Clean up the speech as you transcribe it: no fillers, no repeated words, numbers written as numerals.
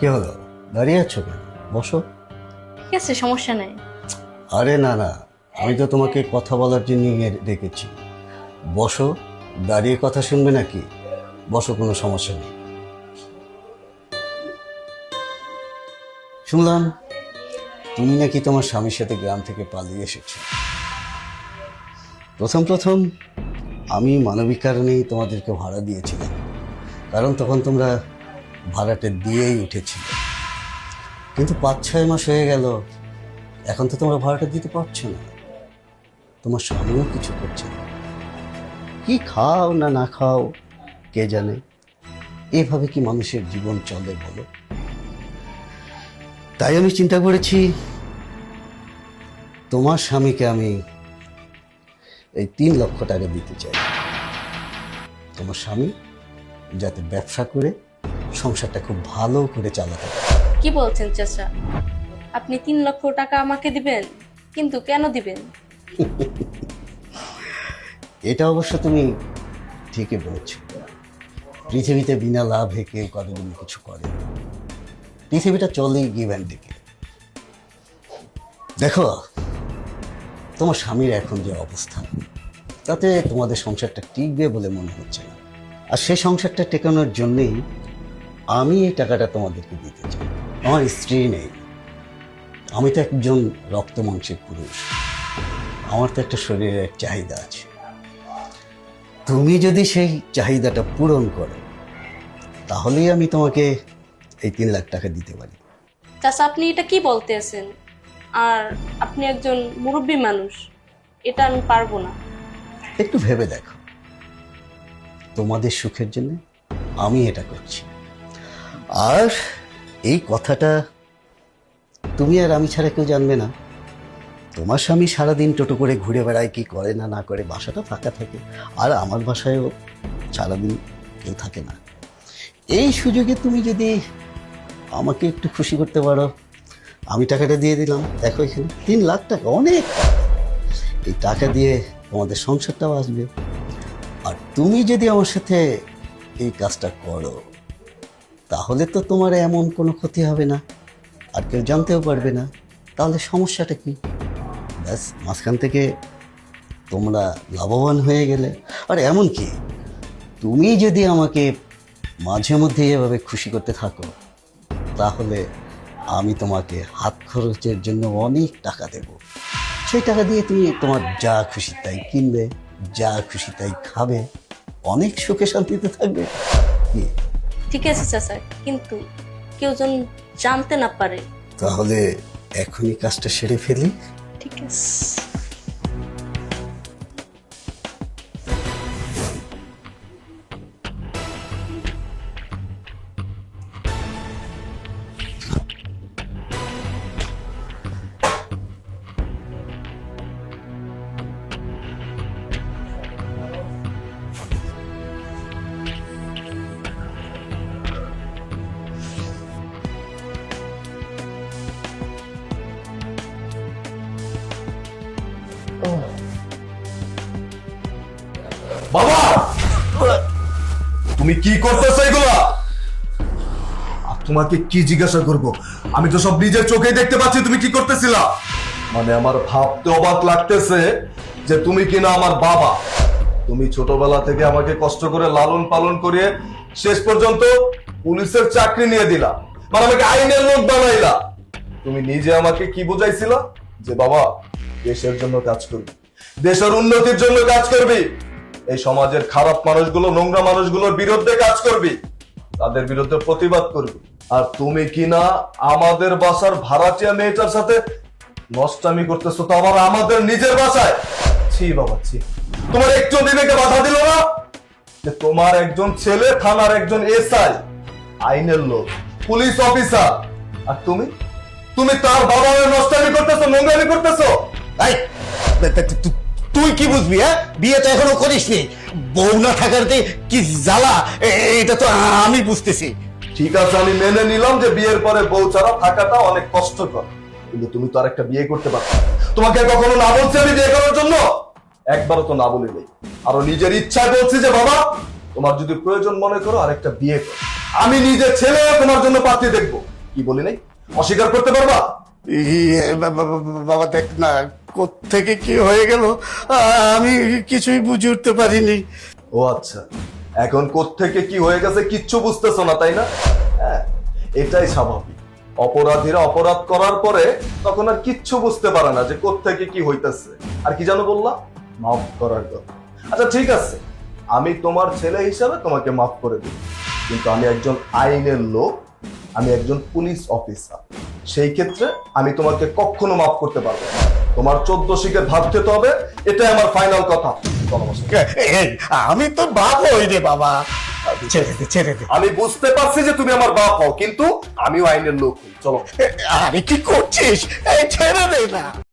কি হলো, দাঁড়িয়ে আছো কেন? বসো। ঠিক আছে, সমস্যা নেই। আরে না না, আমি তো তোমাকে কথা বলার জন্য ডেকেছি। বসো। দাঁড়িয়ে কথা শুনবে নাকি? বসো, কোনো সমস্যা নেই। শুনলাম তুমি নাকি তোমার স্বামীর সাথে গ্রাম থেকে পালিয়ে এসেছো। প্রথম প্রথম আমি মানবিক কারণেই তোমাদেরকে ভাড়া দিয়েছিলাম, কারণ তখন তোমরা ভাড়াটা দিয়েই উঠেছিলে। কিন্তু 5-6 মাস হয়ে গেল, এখন তো তোমরা ভাড়াটা দিতে পারছো না। তোমার স্বামীও কিছু করছে না। কি খাও না না খাও কে জানে। এভাবে কি মানুষের জীবন চলে বলো? তাই আমি চিন্তা করেছি তোমার স্বামীকে আমি এই 3 লক্ষ টাকা দিতে চাই। তোমার স্বামী যাতে ব্যবসা করে সংসারটা খুব ভালো করে চালাতে পারে। কি বলছেন চাচা? আপনি 3 লক্ষ টাকা আমাকে দিবেন? কিন্তু কেন দিবেন? এটা অবশ্য তুমি ঠিকই বলেছ। পৃথিবীতে বিনা লাভে কেউ কারোর জন্য কিছু করে না। পৃথিবীটা চলেই গিভ অ্যান্ড টেকে। দেখো, তোমার স্বামীর এখন যে অবস্থা, তাতে তোমাদের সংসারটা টিকবে বলে মনে হচ্ছে না। আর সেই সংসারটা টেকানোর জন্যেই আমি এই টাকাটা তোমাদেরকে দিতে চাই। আমার স্ত্রী নেই, আমি তো একজন রক্ত মাংসের পুরুষ। আমার তো একটা শরীরের চাহিদা আছে। তুমি যদি সেই চাহিদাটা পূরণ করো, তাহলেই আমি তোমাকে এই 3 লাখ টাকা দিতে পারি। চাচা, আপনি এটা কি বলতেছেন? আর আপনি একজন মুরব্বী মানুষ, এটা আমি পারবো না। একটু ভেবে দেখো, তোমাদের সুখের জন্য আমি এটা করছি। আর এই কথাটা তুমি আর আমি ছাড়া কেউ জানবে না। তোমার স্বামী সারাদিন টোটো করে ঘুরে বেড়ায়, কি করে না না করে, বাসাটা ফাঁকা থাকে। আর আমার বাসায়ও সারাদিন কেউ থাকে না। এই সুযোগে তুমি যদি আমাকে একটু খুশি করতে পারো, আমি টাকাটা দিয়ে দিলাম। দেখো, এখানে 3 লাখ টাকা, অনেক টাকা। এই টাকা দিয়ে তোমাদের সংসারটাও আসবে। আর তুমি যদি আমার সাথে এই কাজটা করো, তাহলে তো তোমার এমন কোনো ক্ষতি হবে না, আর কেউ জানতেও পারবে না। তাহলে সমস্যাটা কি? ব্যাস, মাঝখান থেকে তোমরা লাভবান হয়ে গেলে। আর এমন কি, তুমি যদি আমাকে মাঝে মধ্যে এভাবে খুশি করতে থাকো, তাহলে আমি তোমাকে হাত খরচের জন্য অনেক টাকা দেব। সেই টাকা দিয়ে তুমি তোমার যা খুশি তাই কিনবে, যা খুশি তাই খাবে, অনেক সুখে শান্তিতে থাকবে। কি? ঠিক আছে চাচা, কিন্তু কেউ যেন জানতে না পারে। তাহলে এখনই কাজটা সেরে ফেলি। ঠিক আছে। বাবা, তুমি কি করতেছো এগুলা? আর তোমাকে কি জিজ্ঞাসা করব? আমি তো সব নিজের চোখেই দেখতে পাচ্ছি তুমি কি করতেছিলা। মানে আমার ভাবতে অবাক লাগতেছে যে তুমি কিনা আমার বাবা। তুমি ছোটবেলা থেকে আমাকে কষ্ট করে লালন পালন করিয়ে শেষ পর্যন্ত পুলিশের চাকরি নিয়ে দিলা, মানে আমাকে আইনের লোক বানাইলা। তুমি নিজে আমাকে কি বুঝাইছিলা যে বাবা, দেশের জন্য কাজ করবি, দেশের উন্নতির জন্য কাজ করবি, এই সমাজের খারাপ মানুষগুলো, নোংরা মানুষগুলোর বিরুদ্ধে কাজ করবি, তাদের বিরুদ্ধে প্রতিবাদ করবি। আর তুমি কিনা আমাদের বাসার ভাড়াটিয়া মেয়েটার সাথে নষ্টামি করতেছো, তো আবার আমাদের নিজের বাসায়। ছি বাবা ছি, তোমার একটু বিবেকে বাধা দিল না যে তোমার একজন ছেলে থানার একজন এসআই, আইনের লোক, পুলিশ অফিসার, আর তুমি তুমি তার বাবা হয়ে নষ্টামি করতেছো, নোংরামি করতেছো। এই, তুই কি বুঝবি? হ্যাঁ, বিয়ে তো এখনো করিসনি। বউ না থাকার যে কি জ্বালা, এটা তো আমি বুঝতেছি। ঠিক আছে, আমি মেনে নিলাম যে বিয়ের পরে বউ ছাড়া থাকাটা অনেক কষ্টকর, কিন্তু তুমি তো আর একটা বিয়ে করতে পারছো। তোমাকে কখনো না বলছি আমি বিয়ে করার জন্য? একবারও তো না বলি নেই। আরো নিজের ইচ্ছায় বলছি যে বাবা, তোমার যদি প্রয়োজন মনে করো আরেকটা বিয়ে করো। আমি নিজের ছেলে তোমার জন্য পাত্রী দেখবো। কি বলি নাই? অস্বীকার করতে পারবা? বাবা দেখ না, থেকে কি হয়ে গেল আমি কিছুই বুঝে উঠতে পারিনি। ও আচ্ছা, এখন কোত্থেকে কি হয়ে গেছে কিচ্ছু বুঝতেছো না, তাই না? হ্যাঁ, এটাই স্বাভাবিক। অপরাধীরা অপরাধ করার পরে তখন আর কিচ্ছু বুঝতে পারে না যে কোত্থেকে কি হইতেছে। আর কি জানো বললা? মাফ করার কথা। আচ্ছা ঠিক আছে, আমি তোমার ছেলে হিসাবে তোমাকে মাফ করে দিই, কিন্তু আমি একজন আইনের লোক, আমি একজন পুলিশ অফিসার। সেই ক্ষেত্রে আমি তোমাকে কখনো মাফ করতে পারবো না। তোমার 14 শিখে ভাত খেতে হবে, এটাই আমার ফাইনাল কথা। চলো আমার সাথে। আমি তো বাপ হই রে বাবা, ছেড়ে দে। আমি বুঝতে পারছি যে তুমি আমার বাপ হও, কিন্তু আমিও আইনের লোক হই। চলো। আরে কি করছিস? ছেড়ে দে না।